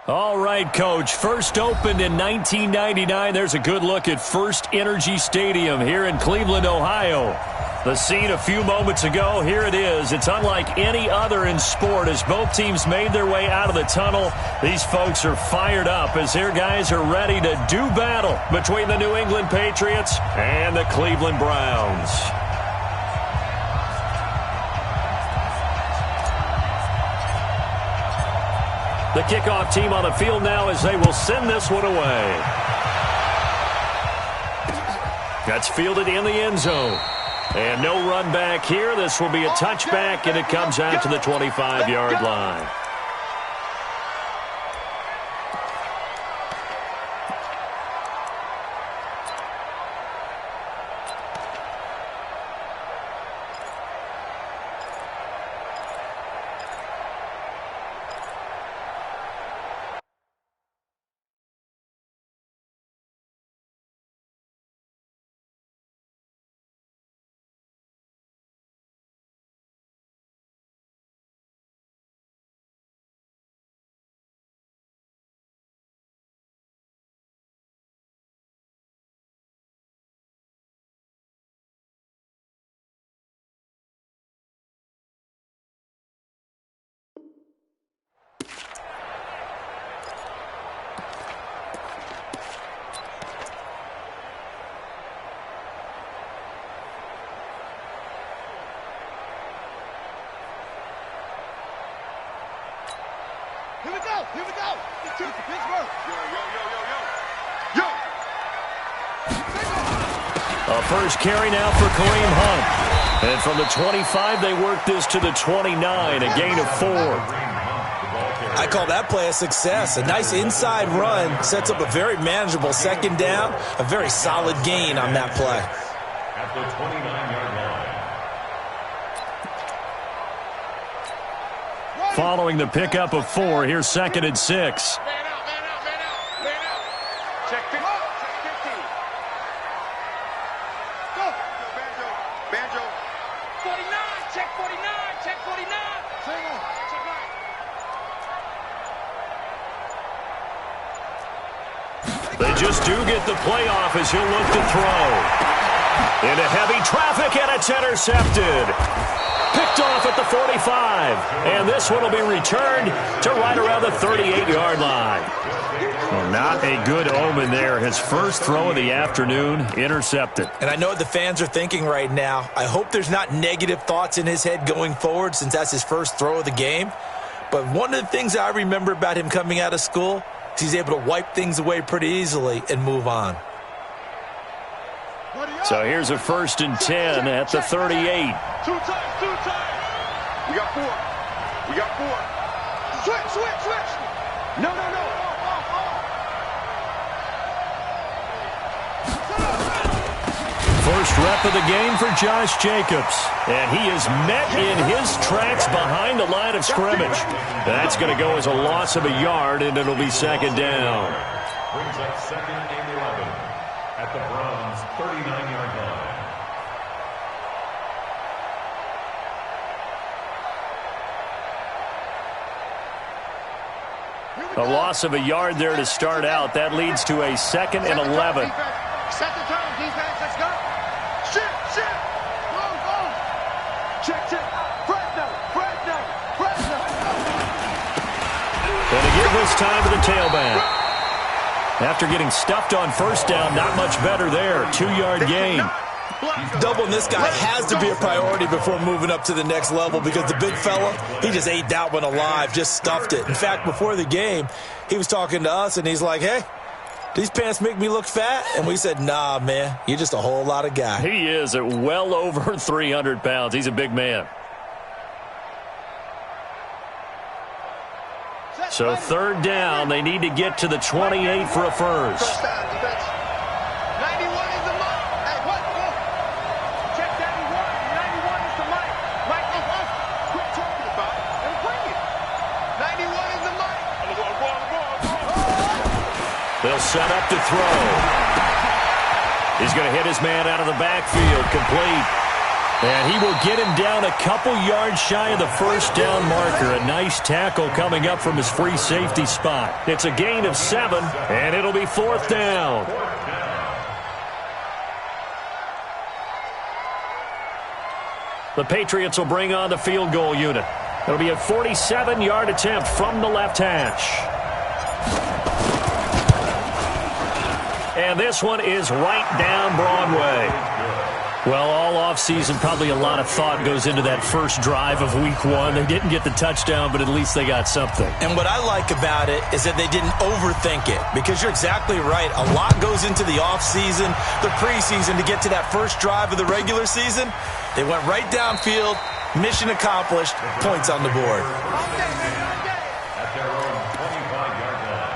All right, Coach. First opened in 1999. There's a good look at First Energy Stadium here in Cleveland, Ohio. The scene a few moments ago, here it is. It's unlike any other in sport as both teams made their way out of the tunnel. These folks are fired up as their guys are ready to do battle between the New England Patriots and the Cleveland Browns. The kickoff team on the field now as they will send this one away. That's fielded in the end zone. And no run back here. This will be a touchback, and it comes out to the 25-yard line. Here we go. Pittsburgh. Yo. A first carry now for Kareem Hunt. And from the 25, they work this to the 29, a gain of 4. I call that play a success. A nice inside run sets up a very manageable second down, a very solid gain on that play. At the 29-yard line. Following the pickup of 4, here's 2nd and 6. Man out. Check 50. Go. Banjo. 49. Check 49. Check 49. Check right. They just do get the playoff as he'll look to throw. Into heavy traffic, and it's intercepted. Picked off at the 45. And this one will be returned to right around the 38-yard line. Well, not a good omen there. His first throw of the afternoon, intercepted. And I know what the fans are thinking right now. I hope there's not negative thoughts in his head going forward since that's his first throw of the game. But one of the things I remember about him coming out of school is he's able to wipe things away pretty easily and move on. So here's a 1st and 10 at the 38. Two times. We got 4. Switch. No. First rep of the game for Josh Jacobs. And he is met in his tracks behind the line of scrimmage. That's going to go as a loss of a yard, and it'll be 2nd down. Brings up 2nd and 11 at the Browns' 39-yard line. A loss of a yard there to start out. That leads to a 2nd and 11. Set the tone, defense. Let's go. Shit. Go. Check. Fresno. And again this time to the tailback. After getting stuffed on first down, not much better there. 2-yard gain. Doubling this guy has to be a priority before moving up to the next level because the big fella, he just ate that one alive, just stuffed it. In fact, before the game, he was talking to us, and he's like, hey, these pants make me look fat? And we said, nah, man, you're just a whole lot of guy. He is at well over 300 pounds. He's a big man. So 3rd down, they need to get to the 28 for a first. 91 is the mark. Hey, what? Check 91. 91 is the mark. Right, quit talking about it and bring it. 91 is the mark. They'll set up to throw. He's going to hit his man out of the backfield, complete. And he will get him down a couple yards shy of the first down marker. A nice tackle coming up from his free safety spot. It's a gain of 7, and it'll be 4th down. The Patriots will bring on the field goal unit. It'll be a 47-yard attempt from the left hash. And this one is right down Broadway. Well, all offseason, probably a lot of thought goes into that first drive of Week 1. They didn't get the touchdown, but at least they got something. And what I like about it is that they didn't overthink it, because you're exactly right. A lot goes into the offseason, the preseason, to get to that first drive of the regular season. They went right downfield, mission accomplished, points on the board. At their own 25-yard line.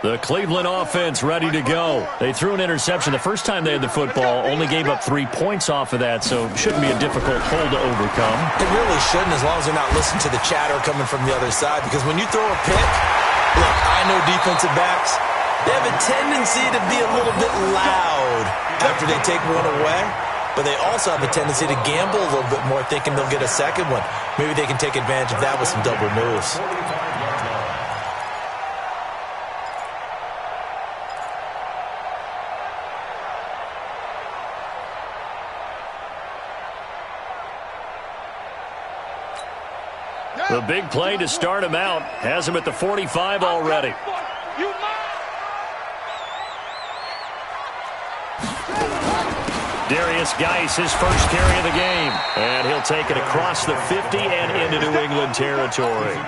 The Cleveland offense ready to go. They threw an interception the first time they had the football, only gave up 3 points off of that, so shouldn't be a difficult hole to overcome. It really shouldn't, as long as they're not listening to the chatter coming from the other side, because when you throw a pick, look, I know defensive backs, they have a tendency to be a little bit loud after they take one away, but they also have a tendency to gamble a little bit more, thinking they'll get a second one. Maybe they can take advantage of that with some double moves. The big play to start him out has him at the 45 already. Darius Geis, his first carry of the game. And he'll take it across the 50 and into New England territory.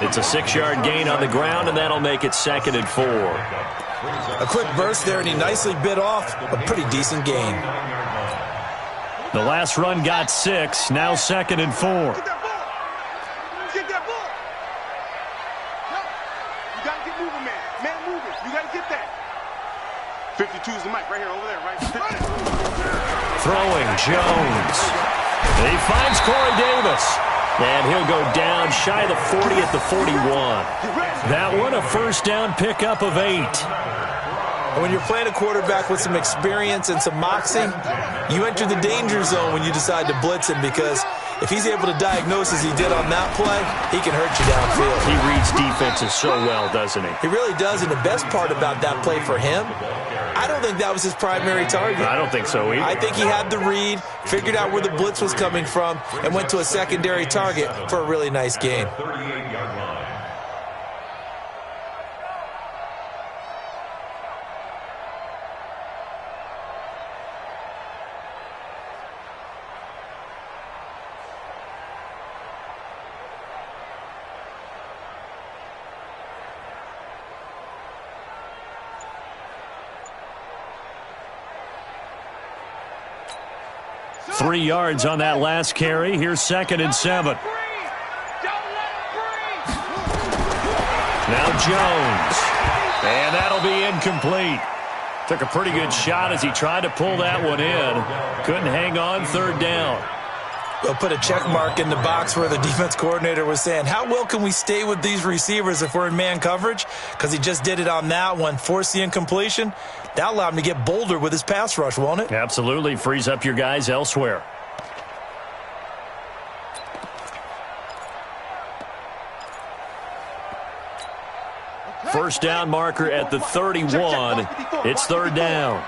It's a 6-yard gain on the ground, and that'll make it 2nd and 4. A quick burst there, and he nicely bit off a pretty decent gain. The last run got 6, now 2nd and 4. Get that ball. No. You got to get moving, man. Man moving. You got to get that. 52 is the mic right here, over there, right? Throwing, Jones. He finds Corey Davis. And he'll go down shy of the 40 at the 41. That one, a first down pickup of 8. And when you're playing a quarterback with some experience and some moxie, you enter the danger zone when you decide to blitz him, because if he's able to diagnose as he did on that play, he can hurt you downfield. He reads defenses so well, doesn't he? He really does, and the best part about that play for him, I don't think that was his primary target. I don't think so either. I think he had the read, figured out where the blitz was coming from, and went to a secondary target for a really nice gain. 38-yard line. Three yards on that last carry. Here's 2nd and 7. Now Jones. And that'll be incomplete. Took a pretty good shot as he tried to pull that one in. Couldn't hang on, 3rd down. We'll put a check mark in the box where the defense coordinator was saying, how well can we stay with these receivers if we're in man coverage? Because he just did it on that one, forced the incompletion. That allowed him to get bolder with his pass rush, won't it? Absolutely. Frees up your guys elsewhere. First down marker at the 31. It's 3rd down.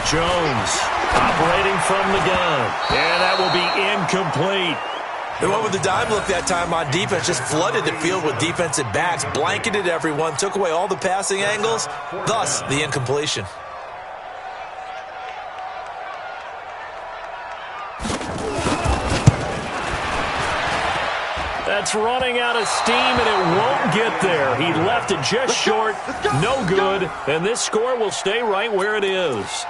Jones operating from the gun. And that will be incomplete. They went with the dime look that time on defense, just flooded the field with defensive backs, blanketed everyone, took away all the passing angles, thus the incompletion. That's running out of steam, and it won't get there. He left it just short, no good, and this score will stay right where it is.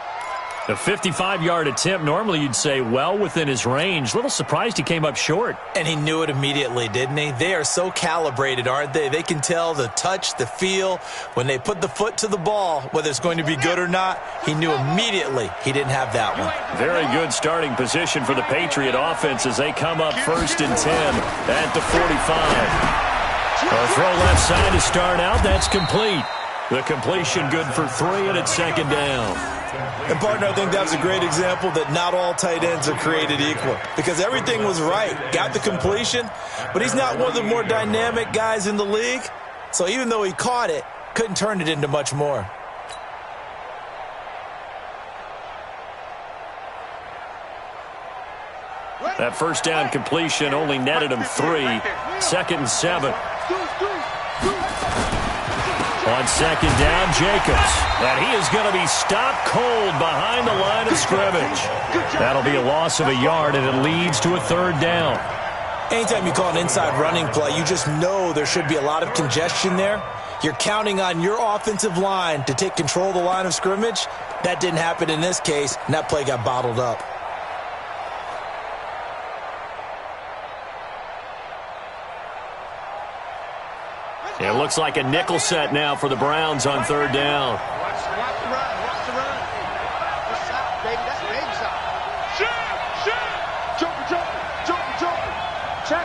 A 55-yard attempt, normally you'd say well within his range. A little surprised he came up short. And he knew it immediately, didn't he? They are so calibrated, aren't they? They can tell the touch, the feel. When they put the foot to the ball, whether it's going to be good or not, he knew immediately he didn't have that one. Very good starting position for the Patriot offense as they come up 1st and 10 at the 45. A throw left side to start out. That's complete. The completion good for 3, and it's 2nd down. And, partner, I think that's a great example that not all tight ends are created equal because everything was right. Got the completion, but he's not one of the more dynamic guys in the league. So even though he caught it, couldn't turn it into much more. That 1st down completion only netted him 3. 2nd and 7. On 2nd down, Jacobs. And he is going to be stopped cold behind the line of scrimmage. That'll be a loss of a yard, and it leads to a 3rd down. Anytime you call an inside running play, you just know there should be a lot of congestion there. You're counting on your offensive line to take control of the line of scrimmage. That didn't happen in this case, and that play got bottled up. It looks like a nickel set now for the Browns on 3rd down. Watch the run. Watch the run. That's side, baby. That's baby side. Joker. Check.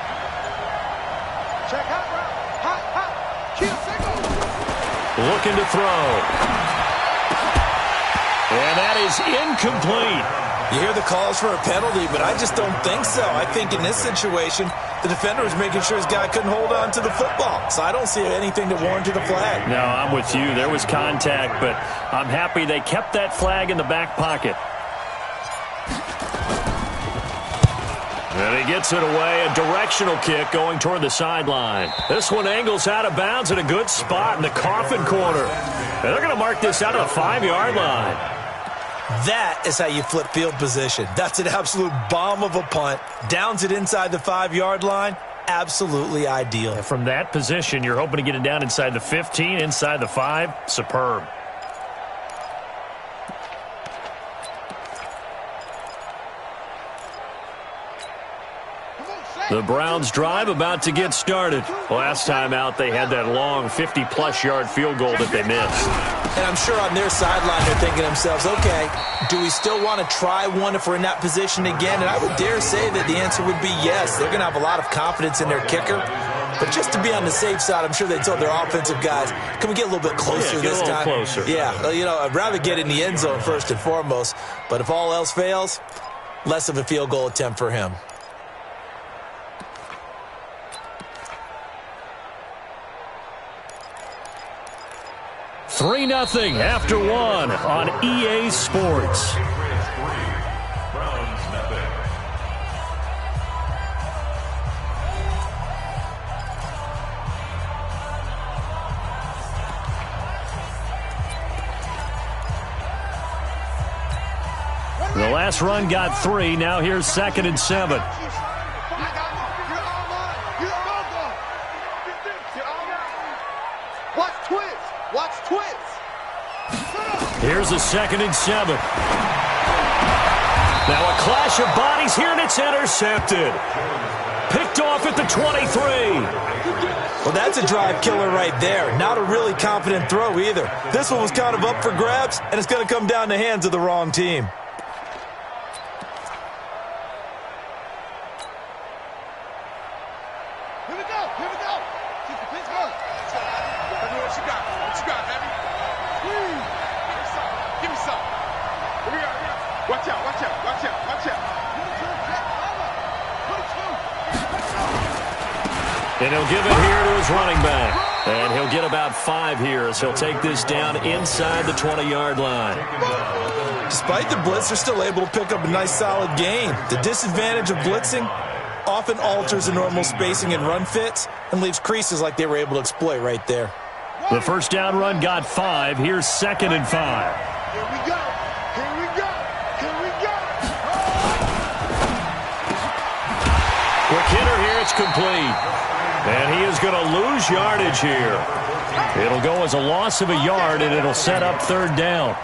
Check hot route. Hot. Kill, single. Looking to throw. And that is incomplete. You hear the calls for a penalty, but I just don't think so. I think in this situation, the defender was making sure his guy couldn't hold on to the football. So I don't see anything to warrant to the flag. No, I'm with you. There was contact, but I'm happy they kept that flag in the back pocket. And he gets it away. A directional kick going toward the sideline. This one angles out of bounds in a good spot in the coffin corner. And they're going to mark this out of the 5-yard line. That is how you flip field position. That's an absolute bomb of a punt. Downs it inside the 5-yard line. Absolutely ideal. From that position, you're hoping to get it down inside the 15, inside the 5. Superb. The Browns drive about to get started. Last time out, they had that long 50-plus yard field goal that they missed. And I'm sure on their sideline they're thinking to themselves, okay, do we still want to try one if we're in that position again? And I would dare say that the answer would be yes. They're going to have a lot of confidence in their kicker. But just to be on the safe side, I'm sure they told their offensive guys, can we get a little bit closer this time? Closer. Yeah, I'd rather get in the end zone first and foremost. But if all else fails, less of a field goal attempt for him. 3-0 after 1 on EA Sports. The last run got 3. Now here's 2nd and 7. Watch twist. Here's a 2nd and 7. Now a clash of bodies here, and it's intercepted. Picked off at the 23. Well, that's a drive killer right there. Not a really confident throw either. This one was kind of up for grabs, and it's going to come down the hands of the wrong team. Here we go. Keep the pitch going. Let me know what you got. What you got, baby? Give me some. Here we go. Watch out. And he'll give it here to his running back. And he'll get about 5 here as he'll take this down inside the 20-yard line. Despite the blitz, they're still able to pick up a nice, solid gain. The disadvantage of blitzing often alters the normal spacing and run fits and leaves creases like they were able to exploit right there. The first down run got 5. Here's 2nd and 5. Here we go. Quick hitter here. It's complete. And he is going to lose yardage here. It'll go as a loss of a yard, and it'll set up 3rd down.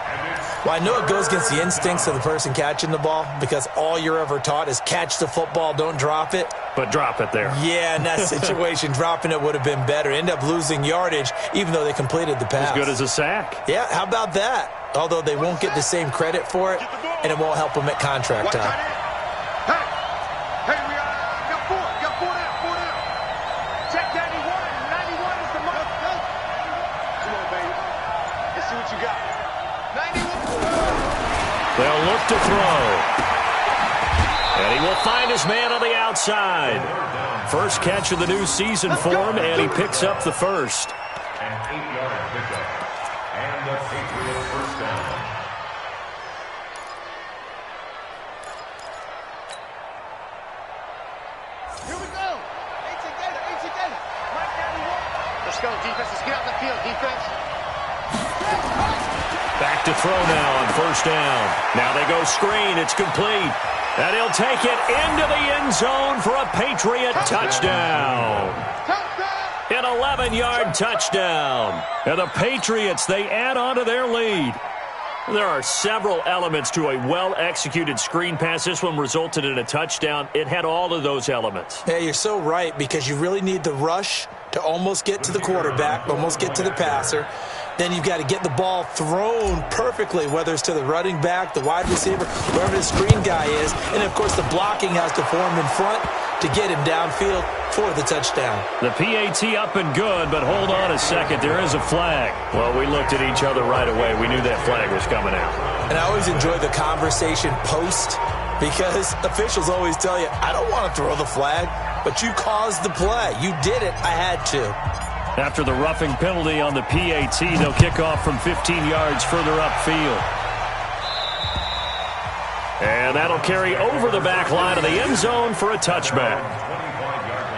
Well, I know it goes against the instincts of the person catching the ball because all you're ever taught is catch the football, don't drop it. But drop it there. Yeah, in that situation, dropping it would have been better. End up losing yardage, even though they completed the pass. As good as a sack. Yeah, how about that? Although they won't get the same credit for it, and it won't help them at contract time. Hey, we got four. Got four down. Check 91. 91 is the mark. Come on, baby. Let's see what you got. 91. They'll look to throw. And he will find his man on the outside. First catch of the new season for him, and he picks up the first. An 8-yard pickup. And the Patriots first down. Here we go. 18 Gator. Right down the wall. Let's go, defense. Let's get out the field, defense. Back to throw now on first down. Now they go screen. It's complete. And he'll take it into the end zone for a Patriot touchdown. An 11-yard touchdown. And the Patriots, they add on to their lead. There are several elements to a well-executed screen pass. This one resulted in a touchdown. It had all of those elements. Yeah, you're so right, because you really need the rush to almost get to the quarterback, almost get to the passer. Then you've got to get the ball thrown perfectly, whether it's to the running back, the wide receiver, wherever the screen guy is. And, of course, the blocking has to form in front to get him downfield for the touchdown. The PAT up and good, but hold on a second. There is a flag. Well, we looked at each other right away. We knew that flag was coming out. And I always enjoy the conversation post, because officials always tell you, I don't want to throw the flag, but you caused the play. You did it. I had to. After the roughing penalty on the PAT, they'll kick off from 15 yards further upfield. And that'll carry over the back line of the end zone for a touchback. 25-yard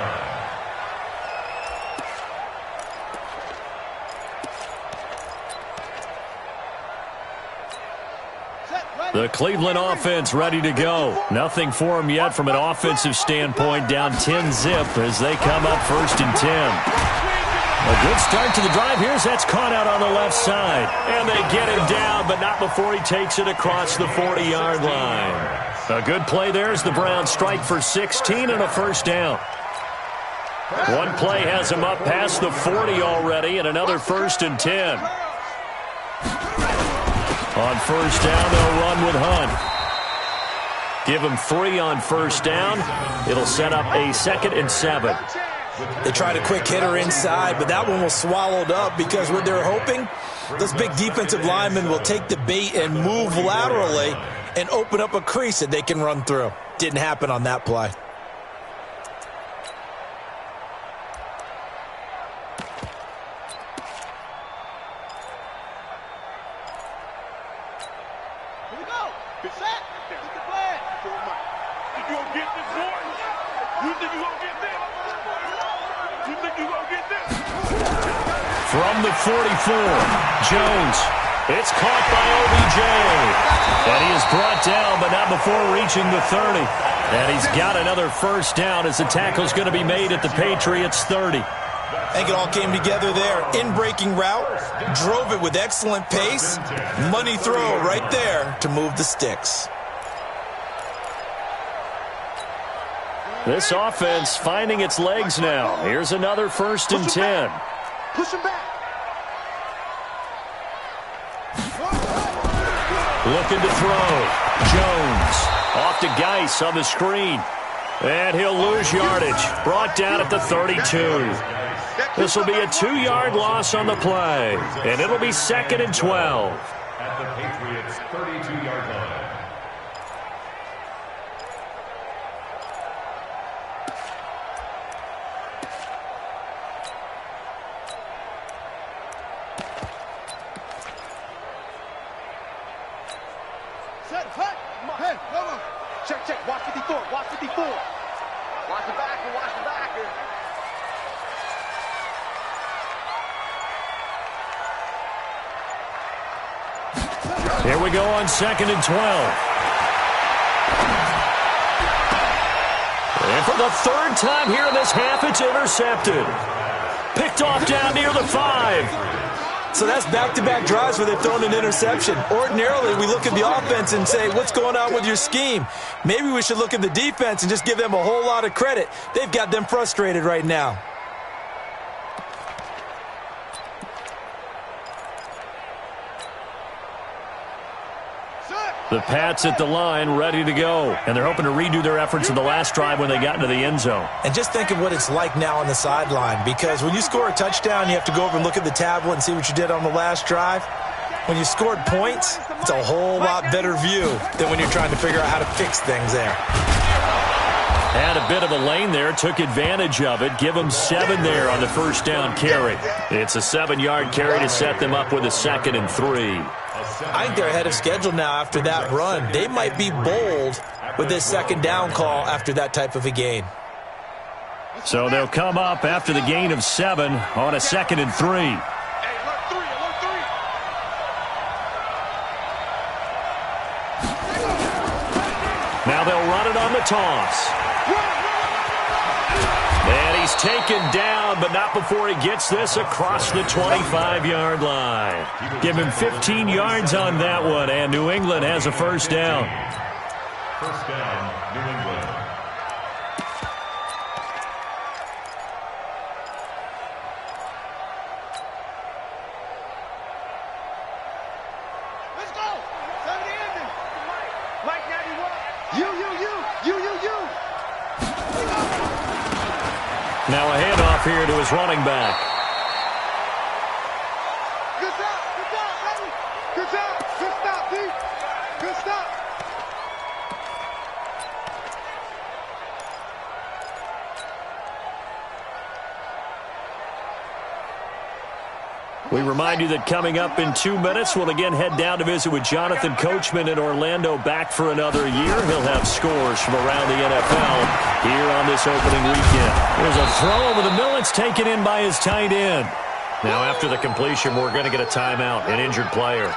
line. The Cleveland offense ready to go. Nothing for them yet from an offensive standpoint. Down 10-zip as they come up 1st and 10. A good start to the drive. Here's that's caught out on the left side. And they get him down, but not before he takes it across the 40-yard line. A good play there as the Browns strike for 16 and a first down. One play has him up past the 40 already, and another 1st and 10. On first down, they'll run with Hunt. Give him 3 on first down. It'll set up a 2nd and 7. They tried a quick hitter inside, but that one was swallowed up because what they're hoping, those big defensive linemen will take the bait and move laterally and open up a crease that they can run through. Didn't happen on that play. Here we go. Good set. Get the flag. You gonna get this one? You think you gonna get this? You think you gonna get this? From the 44, Jones. It's caught by OBJ. And he is brought down, but not before reaching the 30. And he's got another first down as the tackle's going to be made at the Patriots' 30. I think it all came together there. In-breaking route, drove it with excellent pace. Money throw right there to move the sticks. This offense finding its legs now. Here's another 1st and 10. Push him back. Looking to throw. Jones off to Geis on the screen. And he'll lose yardage. Brought down at the 32. This will be a 2-yard loss on the play. And it'll be 2nd and 12. At the Patriots' 32-yard line. Set. Come on. Hey, come on. Check. Watch 54. Watch 54. Watch the backer. Watch the backer. Here we go on 2nd and 12. And for the 3rd time here in this half, it's intercepted. Picked off down near the 5. So that's back-to-back drives where they've thrown an interception. Ordinarily, we look at the offense and say, what's going on with your scheme? Maybe we should look at the defense and just give them a whole lot of credit. They've got them frustrated right now. The Pats at the line, ready to go. And they're hoping to redo their efforts in the last drive when they got into the end zone. And just think of what it's like now on the sideline, because when you score a touchdown, you have to go over and look at the tablet and see what you did on the last drive. When you scored points, it's a whole lot better view than when you're trying to figure out how to fix things there. Had a bit of a lane there, took advantage of it. Give them 7 there on the first down carry. It's a 7-yard carry to set them up with a 2nd and 3. I think they're ahead of schedule now after that run. They might be bold with this 2nd down call after that type of a gain. So they'll come up after the gain of 7 on a 2nd and 3. Now they'll run it on the toss. And he's taken down, but not before he gets this across the 25-yard line. Give him 15 yards on that one, and New England has a first down. First down, New England. Let's go. 70 ending. Mike 91. You. Now a handoff here to his running back. Good stop, baby. Good job. Good stop, D. Good stop. We remind you that coming up in 2 minutes, we'll again head down to visit with Jonathan Coachman in Orlando, back for another year. He'll have scores from around the NFL here on this opening weekend. There's a throw over the middle. It's taken in by his tight end. Now, after the completion, we're going to get a timeout, an injured player.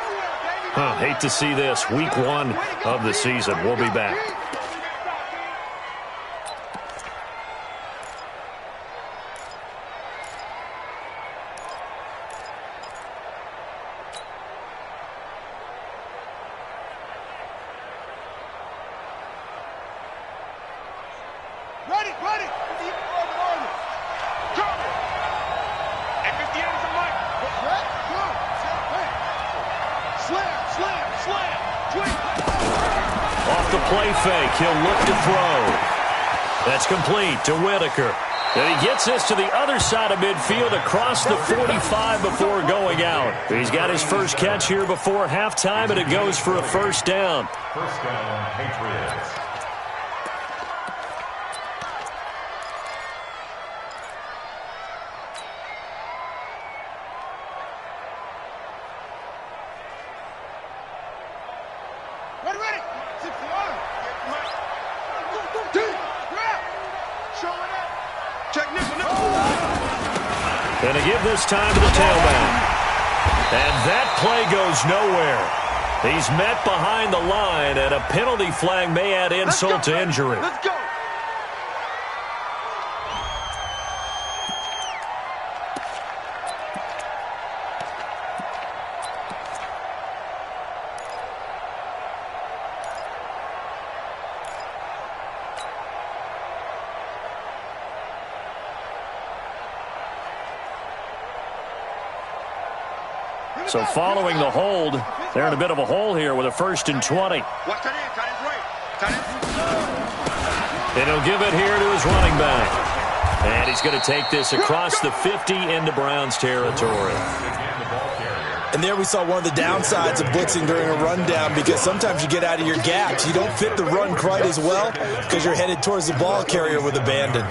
Hate to see this. Week 1 of the season. We'll be back. Ready. Go. At 58 is a mic. Go. Slam. Twink. Off the play fake, he'll look to throw. That's complete to Whitaker. And he gets this to the other side of midfield across the 45 before going out. He's got his first catch here before halftime, and it goes for a first down. First down, Patriots. Ready. 60 on. Grab. Showing up. Check nickel. And to give this time to the tailback. And that play goes nowhere. He's met behind the line, and a penalty flag may add insult to injury. Let's go. So following the hold, they're in a bit of a hole here with a 1st and 20. Watch tight end. Tight end's right. Tight end. And he'll give it here to his running back. And he's going to take this across the 50 into Browns territory. And there we saw one of the downsides of blitzing during a rundown, because sometimes you get out of your gaps. You don't fit the run quite as well because you're headed towards the ball carrier with abandon.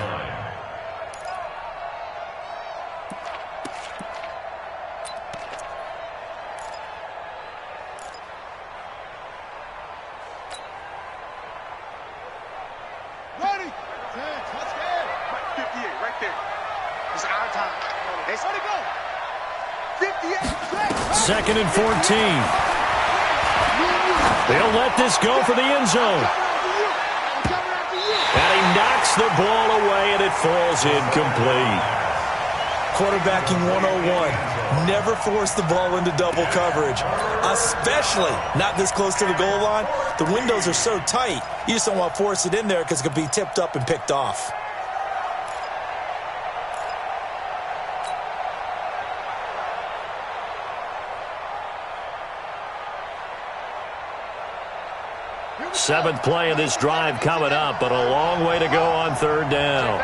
Ready. 10. Let's go. 58 right there. It's our time. It's ready to go. 58. 2nd and 14. They'll let this go for the end zone. And he knocks the ball away, and it falls incomplete. Quarterbacking 101. Never force the ball into double coverage, especially not this close to the goal line. The windows are so tight, you just don't want to force it in there because it could be tipped up and picked off. Seventh play of this drive coming up, but a long way to go on third down.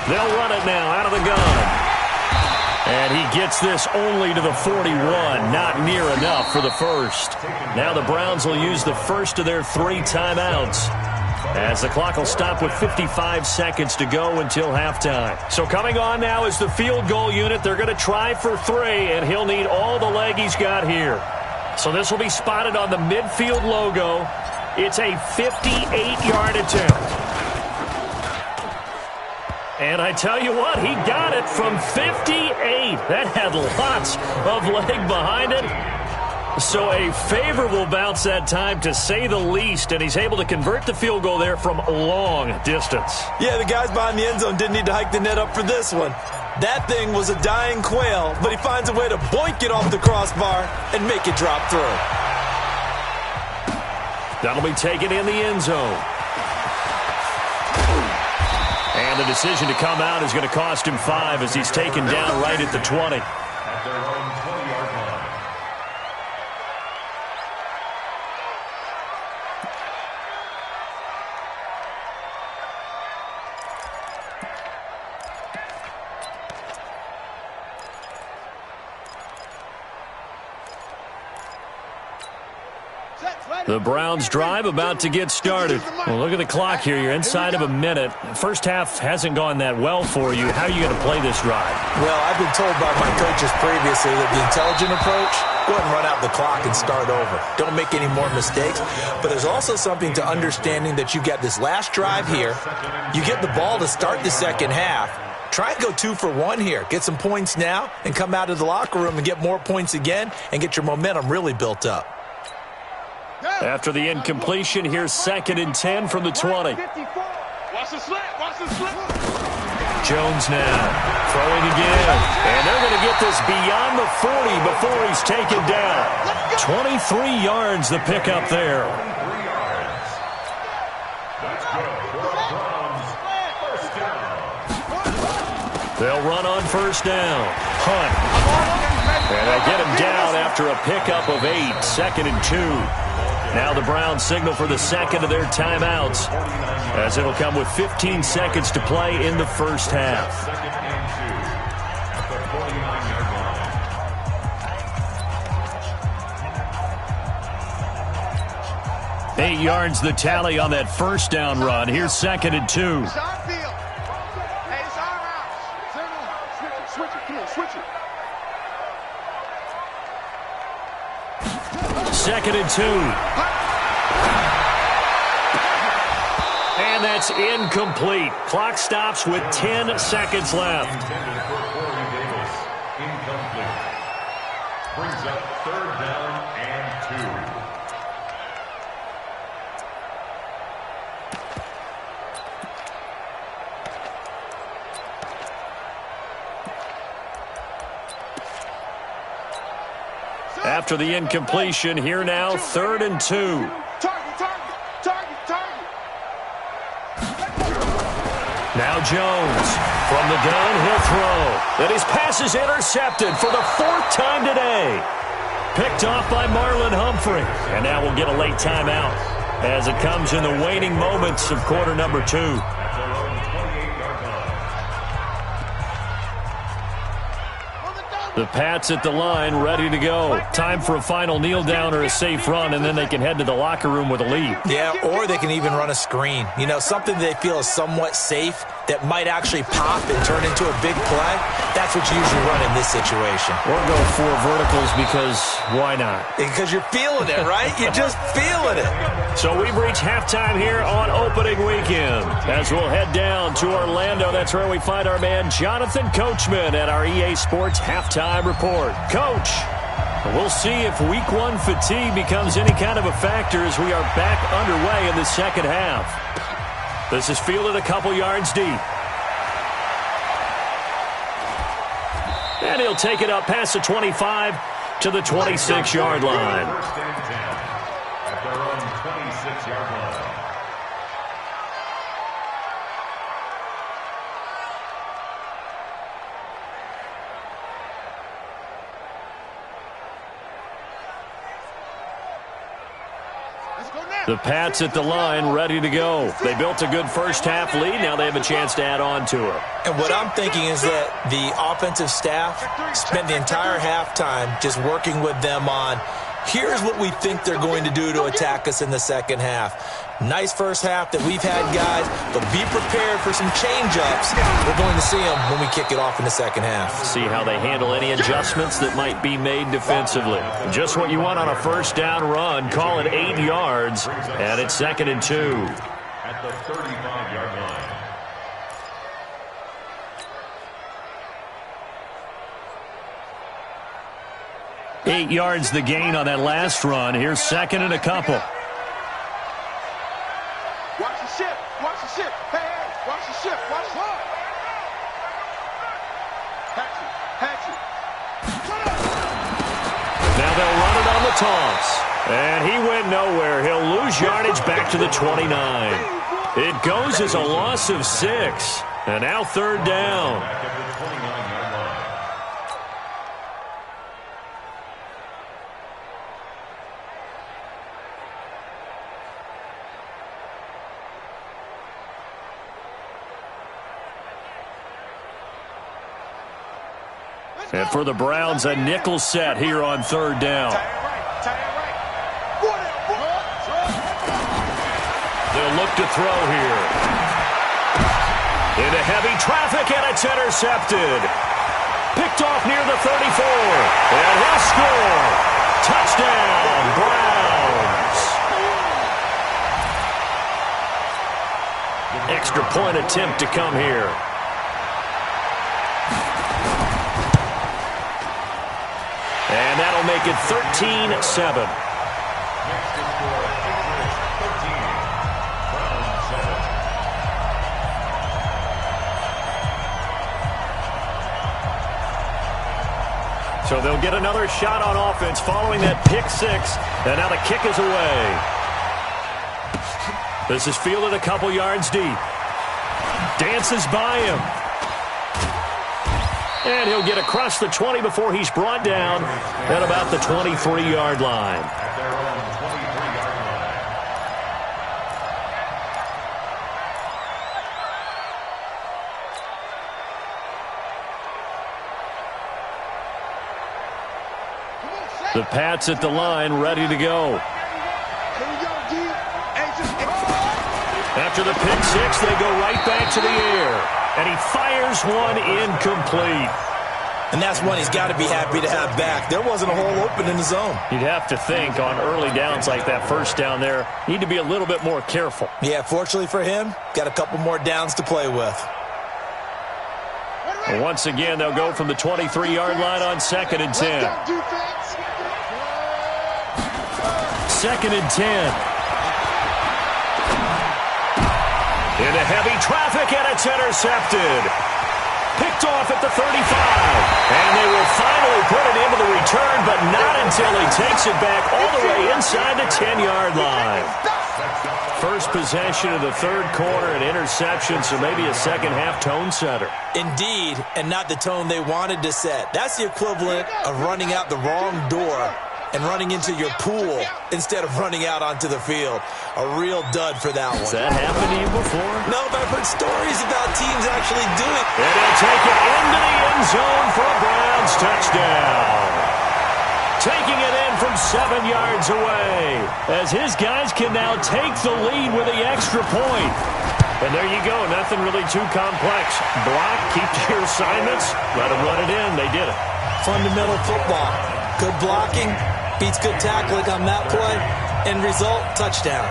They'll run it now out of the gun. And he gets this only to the 41, not near enough for the first. Now the Browns will use the first of their 3 timeouts, as the clock will stop with 55 seconds to go until halftime. So coming on now is the field goal unit. They're going to try for 3, and he'll need all the leg he's got here. So this will be spotted on the midfield logo. It's a 58-yard attempt. And I tell you what, he got it from 58. That had lots of leg behind it. So a favorable bounce that time, to say the least, and he's able to convert the field goal there from long distance. Yeah, the guys behind the end zone didn't need to hike the net up for this one. That thing was a dying quail, but he finds a way to boink it off the crossbar and make it drop through. That'll be taken in the end zone. And the decision to come out is going to cost him 5 as he's taken down right at the 20. At their own 20-yard line. The Browns drive about to get started. Well, look at the clock here. You're inside of a minute. First half hasn't gone that well for you. How are you going to play this drive? Well, I've been told by my coaches previously that the intelligent approach, go ahead and run out the clock and start over. Don't make any more mistakes. But there's also something to understanding that you get this last drive here. You get the ball to start the second half. Try and go 2 for 1 here. Get some points now and come out of the locker room and get more points again and get your momentum really built up. After the incompletion, here's 2nd and 10 from the 20. Watch the slip. Watch the slip. Jones now throwing again. And they're going to get this beyond the 40 before he's taken down. 23 yards the pickup there. 3 yards. That's good for a Browns first down. They'll run on first down. Hunt. And they get him down after a pickup of 8. 2nd and 2. Now the Browns signal for the second of their timeouts, as it'll come with 15 seconds to play in the first half. 2nd and 2 at the 49-yard line. 8 yards the tally on that first down run. Here's 2nd and 2. It's our field. Hey, it's our house. Switch it. Come on, switch it. 2nd and 2. And that's incomplete. Clock stops with 10 seconds left. Intended for Corey Davis. Incomplete. Brings up 3rd down and 2. After the incompletion, here now, 3rd and 2. Target. Now Jones from the gun, he'll throw. And his pass is intercepted for the 4th time today. Picked off by Marlon Humphrey. And now we'll get a late timeout as it comes in the waning moments of quarter number 2. The Pats at the line, ready to go. Time for a final kneel down or a safe run, and then they can head to the locker room with a lead. Yeah, or they can even run a screen. You know, something they feel is somewhat safe that might actually pop and turn into a big play. That's what you usually run in this situation. Or go 4 verticals, because why not? Because you're feeling it, right? You're just feeling it. So we've reached halftime here on opening weekend. As we'll head down to Orlando, that's where we find our man Jonathan Coachman at our EA Sports Halftime Report. Coach, we'll see if Week 1 fatigue becomes any kind of a factor as we are back underway in the second half. This is fielded a couple yards deep. And he'll take it up past the 25 to the 26-yard line. First and 10 at their own 26-yard line. The Pats at the line, ready to go. They built a good first-half lead. Now they have a chance to add on to it. And what I'm thinking is that the offensive staff spent the entire halftime just working with them on, here's what we think they're going to do to attack us in the second half. Nice first half that we've had, guys, but be prepared for some change-ups. We're going to see them when we kick it off in the second half. See how they handle any adjustments that might be made defensively. Just what you want on a first-down run. Call it 8 yards, and it's 2nd and 2. At the 35-yard line. Eight yards the gain on that last run. Here's 2nd and a couple. Watch the ship. Watch the ship. Hey, hey. Watch the ship. Watch the ship. Hatchet. Now they'll run it on the toss. And he went nowhere. He'll lose yardage back to the 29. It goes as a loss of 6. And now 3rd down. Back at the 29-yard line. And for the Browns, a nickel set here on 3rd down. They'll look to throw here. Into heavy traffic, and it's intercepted. Picked off near the 34. And he'll score. Touchdown, Browns. Extra point attempt to come here. And that'll make it 13-7. Next to score, Patriots 13, Browns 7. So they'll get another shot on offense following that pick 6. And now the kick is away. This is fielded a couple yards deep. Dances by him. And he'll get across the 20 before he's brought down at about the 23-yard line. At their own 23-yard line. The Pats at the line, ready to go. After the pick 6, they go right back to the air. And he fires one incomplete. And that's one he's got to be happy to have back. There wasn't a hole open in the zone. You'd have to think on early downs like that first down there, need to be a little bit more careful. Yeah, fortunately for him, got a couple more downs to play with. And once again, they'll go from the 23-yard line on 2nd and 10. 2nd and 10. Into heavy traffic, and it's intercepted. Picked off at the 35. And they will finally put it into the return, but not until he takes it back all the way inside the 10-yard line. First possession of the 3rd quarter, an interception, so maybe a second-half tone setter. Indeed, and not the tone they wanted to set. That's the equivalent of running out the wrong door and running into your pool instead of running out onto the field. A real dud for that one. Has that happened to you before? No, but I've heard stories about teams actually do it. And he'll take it into the end zone for a Browns touchdown. Taking it in from 7 yards away, as his guys can now take the lead with the extra point. And there you go, nothing really too complex. Block, keep to your assignments, let them run it in. They did it. Fundamental football. Good blocking beats good tackling on that play. End result, touchdown.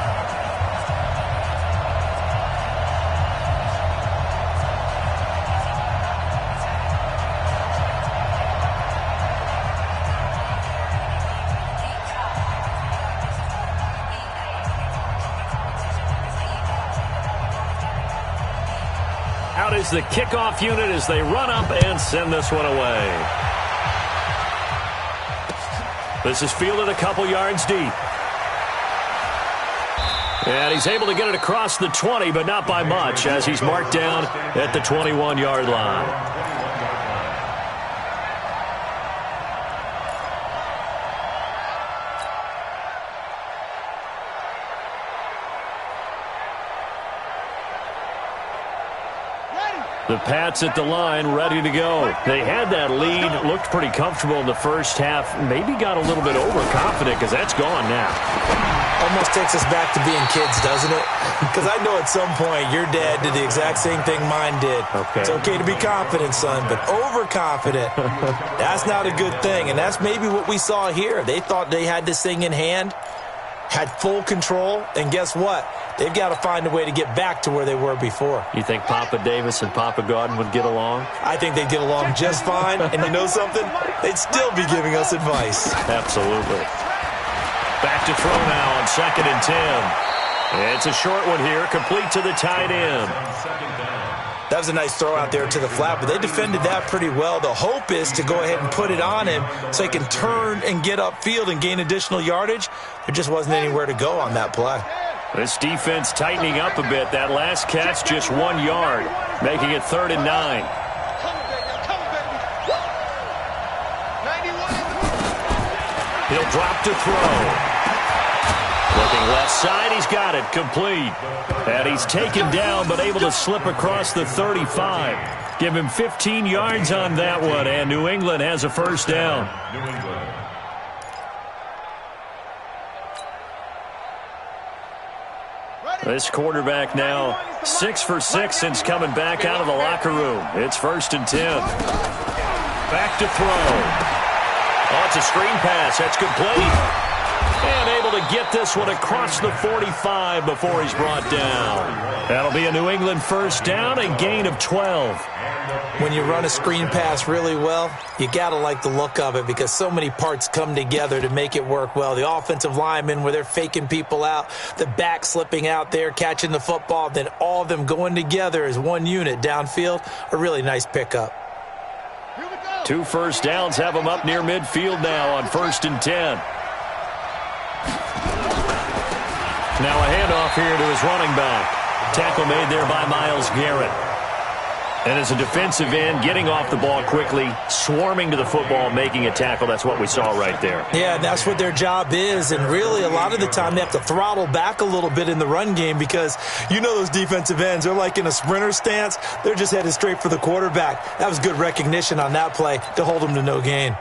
the kickoff unit as they run up and send this one away. This is fielded a couple yards deep. And he's able to get it across the 20, but not by much, as he's marked down at the 21-yard line. The Pats at the line, ready to go. They had that lead, looked pretty comfortable in the first half, maybe got a little bit overconfident because that's gone now. Almost takes us back to being kids, doesn't it? Because I know at some point your dad did the exact same thing mine did. Okay. It's okay to be confident, son, but overconfident, that's not a good thing. And that's maybe what we saw here. They thought they had this thing in hand, had full control, and guess what? They've got to find a way to get back to where they were before. You think Papa Davis and Papa Gordon would get along? I think they'd get along just fine. And you know something? They'd still be giving us advice. Absolutely. Back to throw now on 2nd and 10. It's a short one here, complete to the tight end. That was a nice throw out there to the flat, but they defended that pretty well. The hope is to go ahead and put it on him so he can turn and get upfield and gain additional yardage. There just wasn't anywhere to go on that play. This defense tightening up a bit. That last catch, just 1 yard, making it 3rd and 9. He'll drop to throw. Looking left side, he's got it, complete. And he's taken down, but able to slip across the 35. Give him 15 yards on that one, and New England has a first down. This quarterback now 6 for 6 since coming back out of the locker room. It's 1st and 10. Back to throw. Oh, it's a screen pass. That's complete. And able to get this one across the 45 before he's brought down. That'll be a New England first down, a gain of 12. When you run a screen pass really well, you got to like the look of it because so many parts come together to make it work well. The offensive linemen where they're faking people out, the back slipping out there, catching the football, then all of them going together as one unit downfield, a really nice pickup. 2 first downs have them up near midfield now on 1st and 10. Now a handoff here to his running back. Tackle made there by Myles Garrett. And as a defensive end, getting off the ball quickly, swarming to the football, making a tackle. That's what we saw right there. Yeah, and that's what their job is. And really, a lot of the time, they have to throttle back a little bit in the run game because you know those defensive ends, they're like in a sprinter stance. They're just headed straight for the quarterback. That was good recognition on that play to hold them to no gain.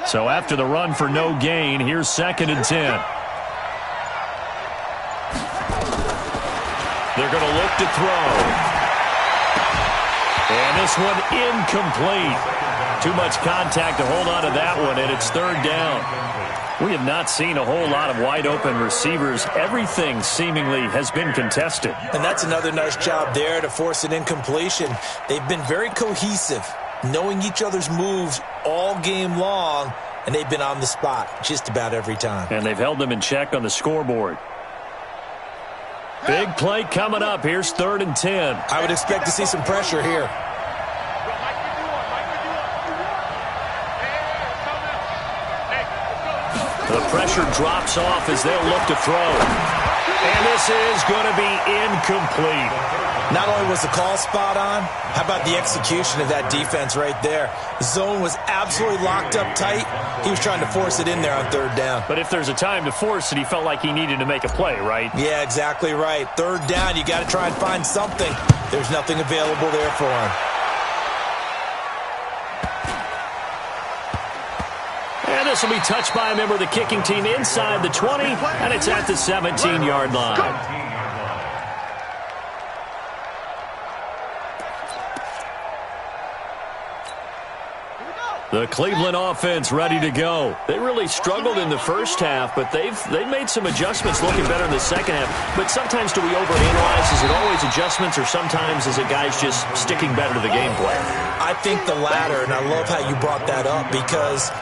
So after the run for no gain, here's 2nd and 10. They're going to look to throw. And this one incomplete. Too much contact to hold on to that one, and it's 3rd down. We have not seen a whole lot of wide-open receivers. Everything seemingly has been contested. And that's another nice job there to force an incompletion. They've been very cohesive, knowing each other's moves all game long, and they've been on the spot just about every time. And they've held them in check on the scoreboard. Big play coming up. Here's 3rd and 10. I would expect to see some pressure here. The pressure drops off as they'll look to throw. And this is going to be incomplete. Not only was the call spot on, how about the execution of that defense right there? The zone was absolutely locked up tight. He was trying to force it in there on 3rd down. But if there's a time to force it, he felt like he needed to make a play, right? Yeah, exactly right. 3rd down, you got to try and find something. There's nothing available there for him. And this will be touched by a member of the kicking team inside the 20, and it's at the 17-yard line. The Cleveland offense ready to go. They really struggled in the first half, but they've made some adjustments looking better in the second half. But sometimes do we overanalyze? Is it always adjustments, or sometimes is it guys just sticking better to the game plan? I think the latter, and I love how you brought that up because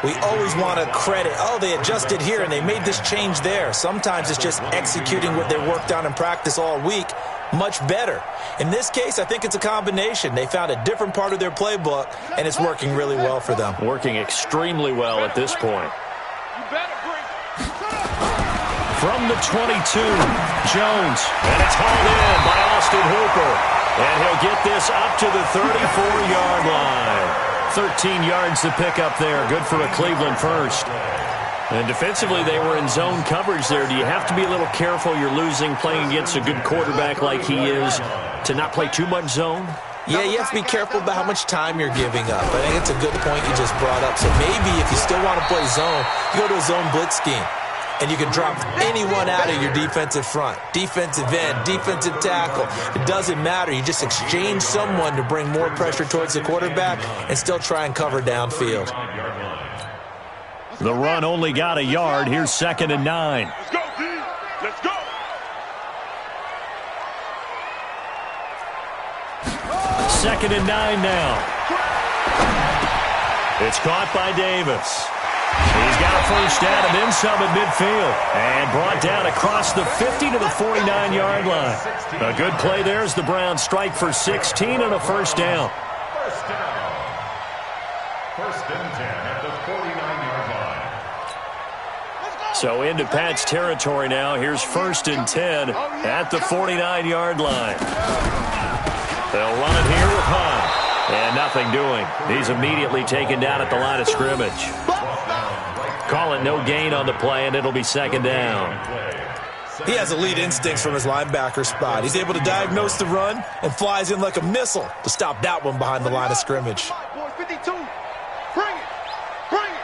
we always want to credit, oh, they adjusted here and they made this change there. Sometimes it's just executing what they worked on in practice all week much better. In this case, I think it's a combination. They found a different part of their playbook, and it's working really well for them. Working extremely well at this point. From the 22, Jones, and it's hauled in by Austin Hooper. And he'll get this up to the 34-yard line. 13 yards to pick up there. Good for a Cleveland first. And defensively, they were in zone coverage there. Do you have to be a little careful? You're losing playing against a good quarterback like he is to not play too much zone? Yeah, you have to be careful about how much time you're giving up. I think it's a good point you just brought up. So maybe if you still want to play zone, you go to a zone blitz scheme. And you can drop anyone out of your defensive front. Defensive end, defensive tackle. It doesn't matter. You just exchange someone to bring more pressure towards the quarterback and still try and cover downfield. The run only got a yard. Here's 2nd and 9. Let's go, D. Let's go. 2nd and 9 now. It's caught by Davis. He's got a first down and then some at midfield. And brought down across the 50 to the 49-yard line. A good play there as the Browns strike for 16 and a first down. First down. 1st and 10 at the 49-yard line. So into Pat's territory now. Here's 1st and 10 at the 49-yard line. They'll run it here with Hunt. And nothing doing. He's immediately taken down at the line of scrimmage. Call it no gain on the play, and it'll be 2nd down. He has elite instincts from his linebacker spot. He's able to diagnose the run and flies in like a missile to stop that one behind the line of scrimmage. 52. Bring it. Bring it.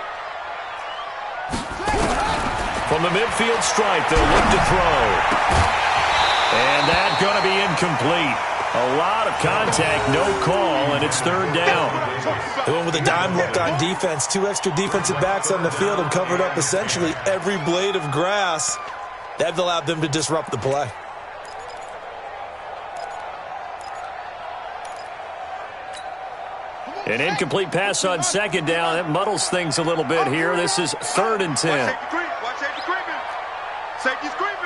From the midfield stripe, they'll look to throw. And that's going to be incomplete. A lot of contact, no call, and it's 3rd down. They went with a dime look on defense. 2 extra defensive backs on the field and covered up essentially every blade of grass. That allowed them to disrupt the play. An incomplete pass on 2nd down. That muddles things a little bit here. This is 3rd and 10. Watch safety creeping. Safety's creeping.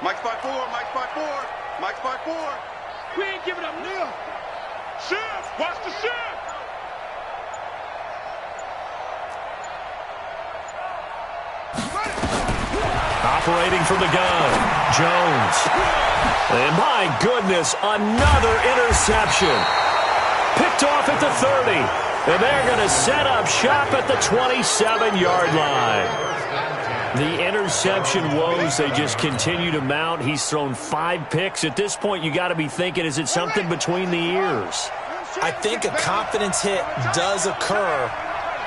Mike's by 4. Mike's by 4. Mike's by 4. We ain't giving up now. Shift. Watch the shift. Operating from the gun, Jones. And my goodness, another interception. Picked off at the 30. And they're going to set up shop at the 27-yard line. The interception woes, they just continue to mount. He's thrown 5 picks. At this point, you got to be thinking, is it something between the ears? I think a confidence hit does occur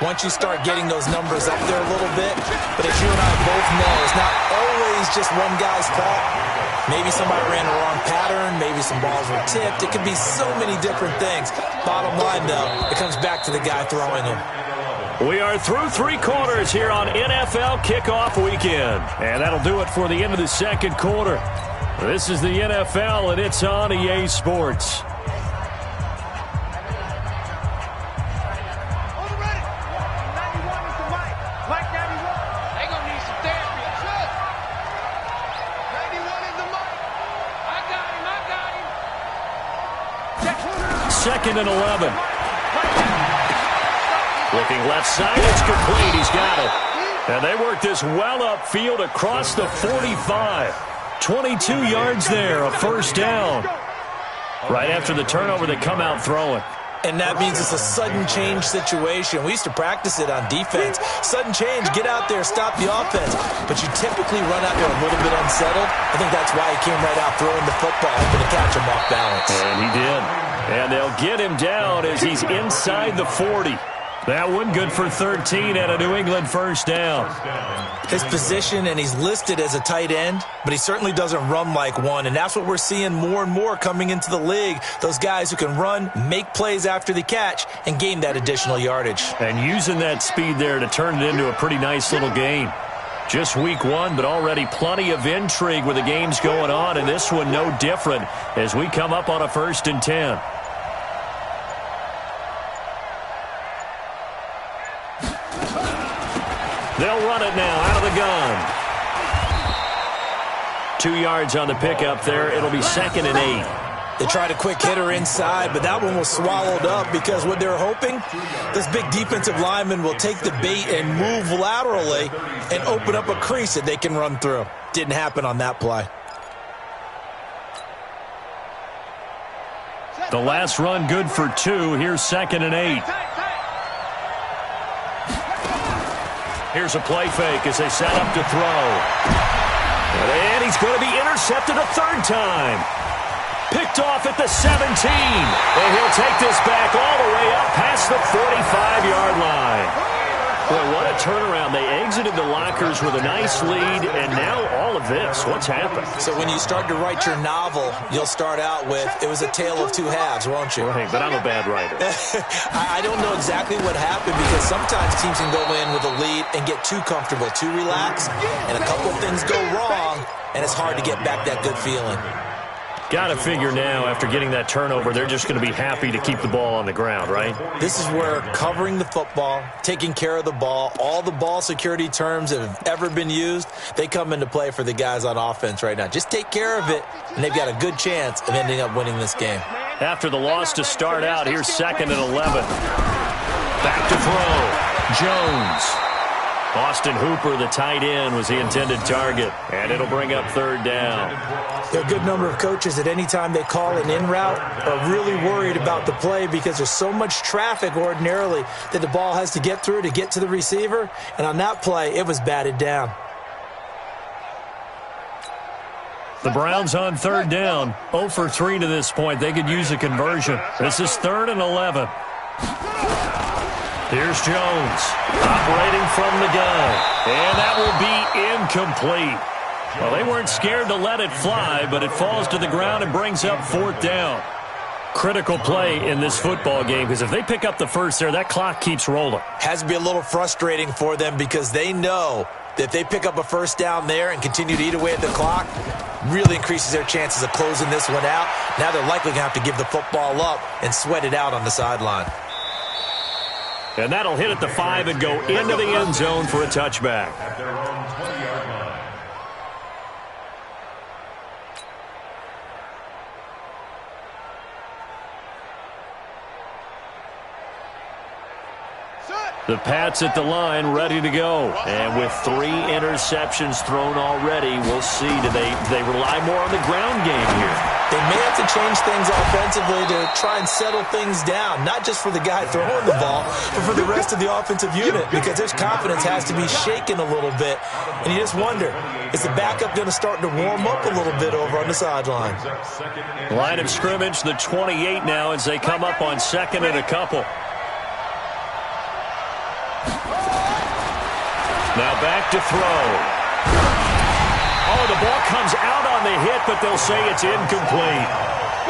once you start getting those numbers up there a little bit. But as you and I both know, it's not always just one guy's fault. Maybe somebody ran the wrong pattern. Maybe some balls were tipped. It could be so many different things. Bottom line, though, it comes back to the guy throwing them. We are through 3 quarters here on NFL Kickoff Weekend. And that'll do it for the end of the 2nd quarter. This is the NFL, and it's on EA Sports. Second and 11. Looking left side, it's complete. He's got it. And they work this well upfield across the 45. 22 yards there, a first down. Right after the turnover, they come out throwing. And that means it's a sudden change situation. We used to practice it on defense. Sudden change, get out there, stop the offense. But you typically run out there a little bit unsettled. I think that's why he came right out throwing the football, hoping to catch him off balance. And he did. And they'll get him down as he's inside the 40. That one good for 13 at a New England first down. His position, and he's listed as a tight end, but he certainly doesn't run like one, and that's what we're seeing more and more coming into the league. Those guys who can run, make plays after the catch, and gain that additional yardage. And using that speed there to turn it into a pretty nice little game. Just week one, but already plenty of intrigue with the games going on, and this one no different as we come up on a 1st and 10. They'll run it now out of the gun. 2 yards on the pickup there. It'll be 2nd and 8. They tried a quick hitter inside, but that one was swallowed up because what they're hoping, this big defensive lineman will take the bait and move laterally and open up a crease that they can run through. Didn't happen on that play. The last run good for 2. Here's 2nd and 8. Here's a play fake as they set up to throw. And he's going to be intercepted a 3rd time. Picked off at the 17. And he'll take this back all the way up past the 45-yard line. Boy, what a turnaround. They exited the lockers with a nice lead, and now all of this. What's happened? So when you start to write your novel, you'll start out with, it was a tale of 2 halves, won't you? Right, but I'm a bad writer. I don't know exactly what happened because sometimes teams can go in with a lead and get too comfortable, too relaxed, and a couple things go wrong, and it's hard to get back that good feeling. Got to figure now, after getting that turnover, they're just going to be happy to keep the ball on the ground, right? This is where covering the football, taking care of the ball, all the ball security terms that have ever been used, they come into play for the guys on offense right now. Just take care of it, and they've got a good chance of ending up winning this game. After the loss to start out, here's 2nd and 11. Back to throw. Jones. Austin Hooper, the tight end, was the intended target, and it'll bring up 3rd down. There are a good number of coaches at any time they call an in route are really worried about the play because there's so much traffic ordinarily that the ball has to get through to get to the receiver, and on that play, it was batted down. The Browns on 3rd down, 0 for 3 to this point. They could use a conversion. This is 3rd and 11. Here's Jones, operating from the gun, and that will be incomplete. Well, they weren't scared to let it fly, but it falls to the ground and brings up 4th down. Critical play in this football game, because if they pick up the first there, that clock keeps rolling. Has to be a little frustrating for them because they know that if they pick up a 1st down there and continue to eat away at the clock, really increases their chances of closing this one out. Now they're likely going to have to give the football up and sweat it out on the sideline. And that'll hit at the 5 and go into the end zone for a touchback. At their own 20-yard line. The Pats at the line, ready to go. And with 3 interceptions thrown already, we'll see. Do they rely more on the ground game here? They may have to change things offensively to try and settle things down, not just for the guy throwing the ball, but for the rest of the offensive unit, because his confidence has to be shaken a little bit. And you just wonder, is the backup going to start to warm up a little bit over on the sideline? Line of scrimmage, the 28 now as they come up on 2nd and a couple. Now back to throw. Oh, the ball comes out on the hit, but they'll say it's incomplete.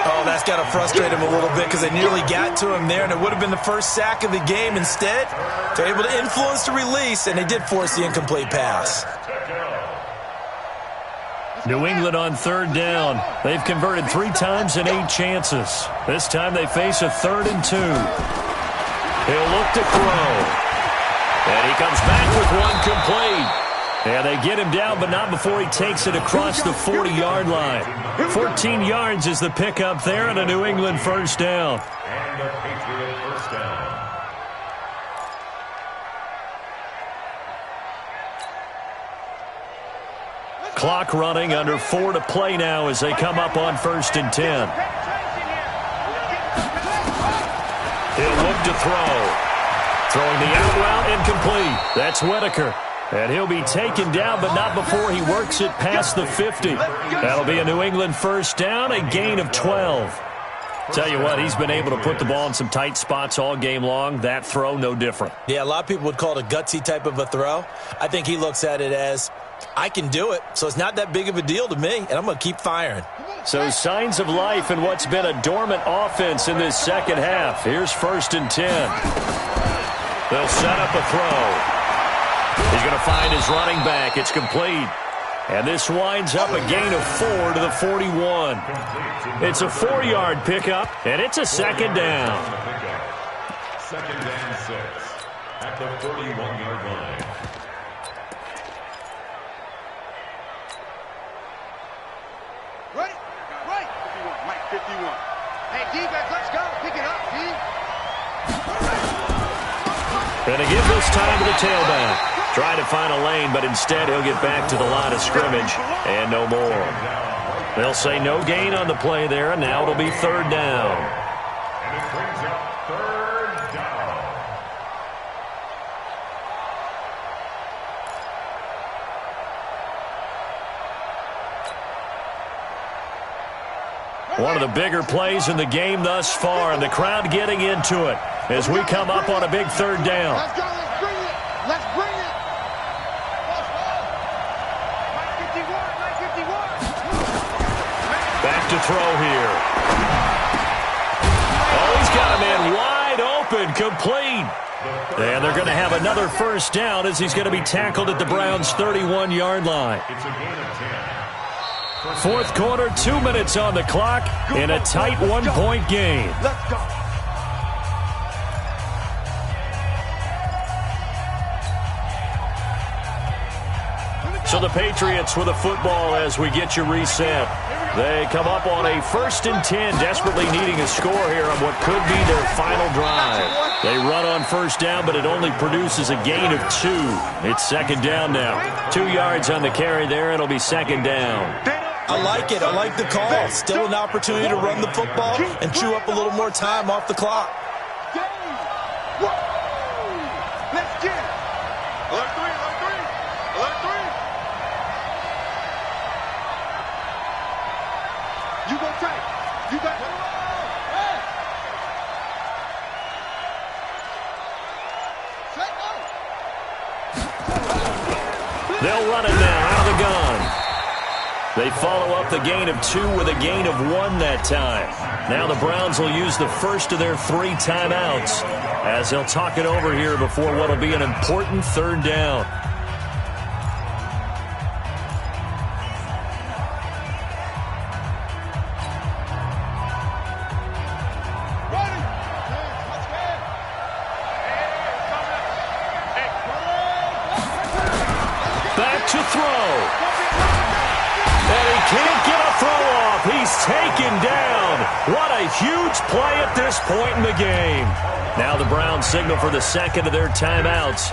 Oh, that's got to frustrate him a little bit because they nearly got to him there, and it would have been the first sack of the game. Instead, they're able to influence the release, and they did force the incomplete pass. New England on 3rd down. They've converted 3 times in 8 chances. This time they face a 3rd and 2. He'll look to throw. And he comes back with one complete. And they get him down, but not before he takes it across the 40-yard line. 14 yards is the pickup there, and a New England first down. And a Patriot first down. Clock running, under 4 to play now as they come up on 1st and 10. He'll look to throw. Throwing the out route, incomplete. That's Whitaker. And he'll be taken down, but not before he works it past the 50. That'll be a New England first down, a gain of 12. Tell you what, he's been able to put the ball in some tight spots all game long. That throw, no different. Yeah, a lot of people would call it a gutsy type of a throw. I think he looks at it as, I can do it, so it's not that big of a deal to me, and I'm going to keep firing. So signs of life in what's been a dormant offense in this second half. Here's 1st and 10. They'll set up a throw. He's going to find his running back. It's complete. And this winds up a gain of 4 to the 41. It's a 4-yard pickup, and it's a 2nd down. 2nd and 6 at the 31-yard line. Ready? Right. 51. Mike, 51. Hey, D-back, let's go. Pick it up, D. Going to give this time to the tailback. Try to find a lane, but instead he'll get back to the line of scrimmage and no more. They'll say no gain on the play there, and now it'll be 3rd down. And it brings up 3rd down. One of the bigger plays in the game thus far, and the crowd getting into it as we come up on a big 3rd down. Let's go. Let's bring it. Let's bring it. Mike 51. Mike 51. Back to throw here. Oh, he's got a man wide open, complete. And they're going to have another 1st down as he's going to be tackled at the Browns' 31-yard line. It's a gain of 10. 4th quarter, 2 minutes on the clock in a tight 1-point game. Let's go. So the Patriots with a football as we get you reset. They come up on a 1st and 10, desperately needing a score here on what could be their final drive. They run on 1st down, but it only produces a gain of 2. It's 2nd down now. 2 yards on the carry there. It'll be 2nd down. I like it. I like the call. Still an opportunity to run the football and chew up a little more time off the clock. Let's get it. Alert 3. Alert 3. Alert 3. You go tight. You got it. They'll run it now out of the gun. They follow up the gain of 2 with a gain of 1 that time. Now the Browns will use the first of their 3 timeouts as they'll talk it over here before what will be an important 3rd down. Back to throw. And he can't get a throw off. He's taken down. What a huge play at this point in the game. Now the Browns signal for the 2nd of their timeouts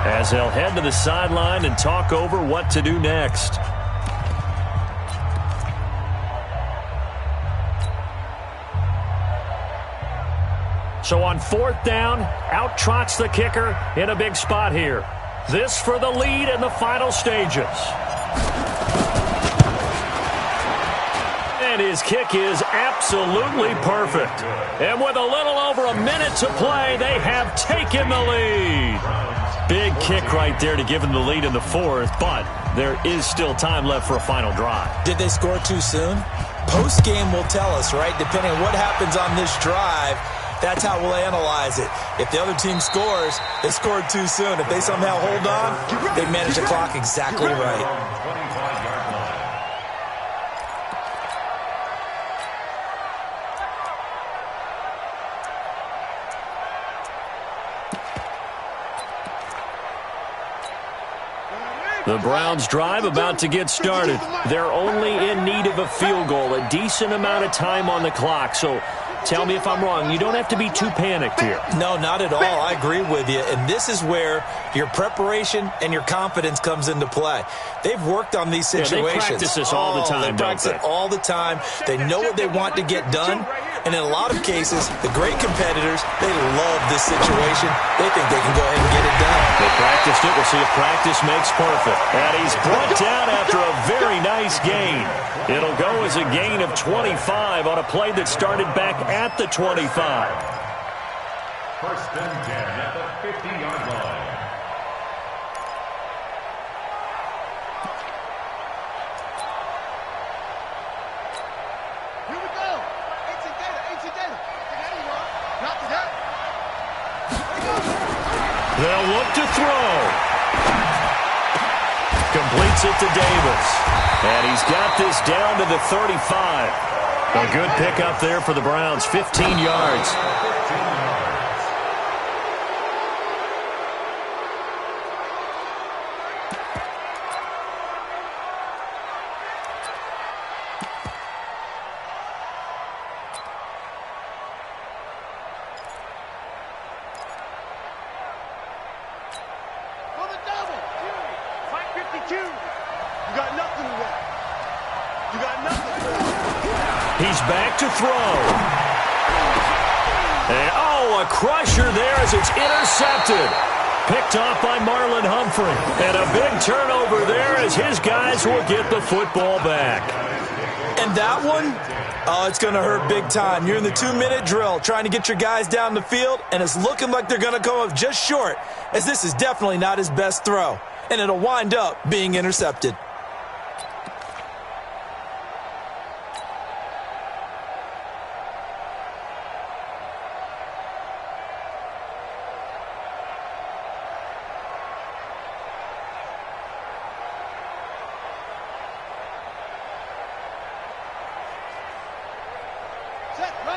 as they'll head to the sideline and talk over what to do next. So on 4th down, out trots the kicker in a big spot here. This for the lead in the final stages. And his kick is absolutely perfect. And with a little over a minute to play, they have taken the lead. Big kick right there to give them the lead in the 4th, but there is still time left for a final drive. Did they score too soon? Post-game will tell us, right? Depending on what happens on this drive, that's how we'll analyze it. If the other team scores, they scored too soon. If they somehow hold on, they manage the clock exactly right. The Browns drive about to get started. They're only in need of a field goal, a decent amount of time on the clock. So tell me if I'm wrong. You don't have to be too panicked here. No, not at all. I agree with you. And this is where your preparation and your confidence comes into play. They've worked on these situations. Yeah, they practice this all the time, They practice it all the time. They know what they want to get done. And in a lot of cases, the great competitors, they love this situation. They think they can go ahead and get it done. They practiced it. We'll see if practice makes perfect. And he's brought down after a very nice this gain. It'll go as a gain of 25 on a play that started back at the 25. First and 10 at the 50-yard line. Here we go. Ancient data. Not to that. They'll look to throw. Completes it to Davis. And he's got this down to the 35. A good pickup there for the Browns, 15 yards. He's back to throw. And, oh, a crusher there as it's intercepted. Picked off by Marlon Humphrey. And a big turnover there as his guys will get the football back. And that one, oh, it's going to hurt big time. You're in the 2-minute drill trying to get your guys down the field, and it's looking like they're going to come up just short, as this is definitely not his best throw. And it'll wind up being intercepted.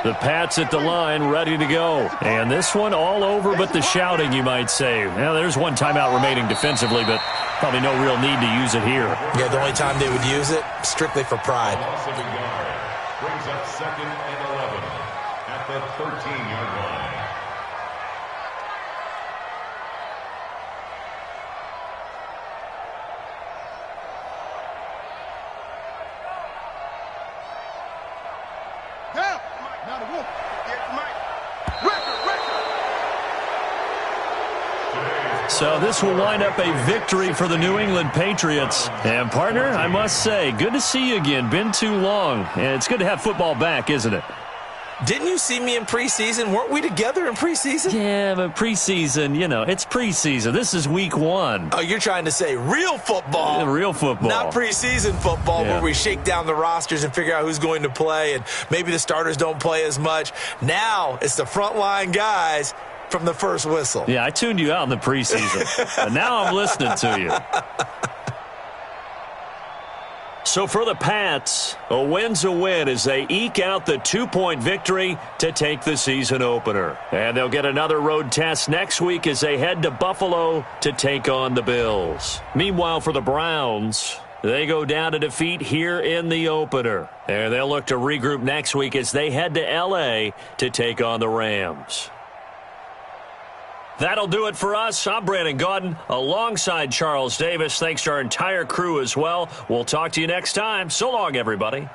The Pats at the line, ready to go. And this one all over but the shouting, you might say. Now, there's one timeout remaining defensively, but probably no real need to use it here. Yeah, the only time they would use it, strictly for pride. Loss of a yard. Brings up 2nd and 11 at the 13-yard line. So this will wind up a victory for the New England Patriots. And, partner, I must say, good to see you again. Been too long. And it's good to have football back, isn't it? Didn't you see me in preseason? Weren't we together in preseason? Yeah, but preseason, you know, it's preseason. This is week 1. Oh, you're trying to say real football. Real football. Not preseason football, where we shake down the rosters and figure out who's going to play, and maybe the starters don't play as much. Now it's the frontline guys from the first whistle. Yeah, I tuned you out in the preseason. And now I'm listening to you. So for the Pats, a win's a win as they eke out the 2-point victory to take the season opener. And they'll get another road test next week as they head to Buffalo to take on the Bills. Meanwhile, for the Browns, they go down to defeat here in the opener. And they'll look to regroup next week as they head to L.A. to take on the Rams. That'll do it for us. I'm Brandon Gaudin alongside Charles Davis. Thanks to our entire crew as well. We'll talk to you next time. So long, everybody.